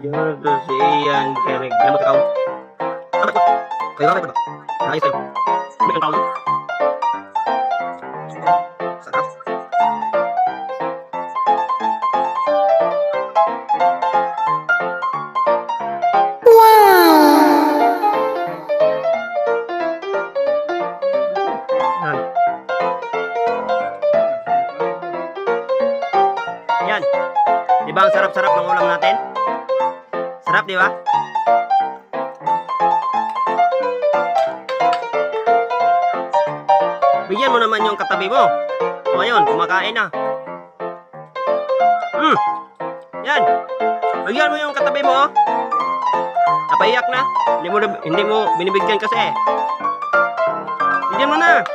Yun to si Ian. Kaya naglamot ikaw. Ano ba? Kayo ba? Ayos kayo. May kang tao. Sarap. Yan. Di ba ang sarap-sarap ng ulam natin? Sarap, di ba? Bigyan mo naman yung katabi mo. O ayun, kumakain na. Yan. Bigyan mo yung katabi mo. Napaiyak na. Hindi mo binibigyan kasi. Bigyan mo na.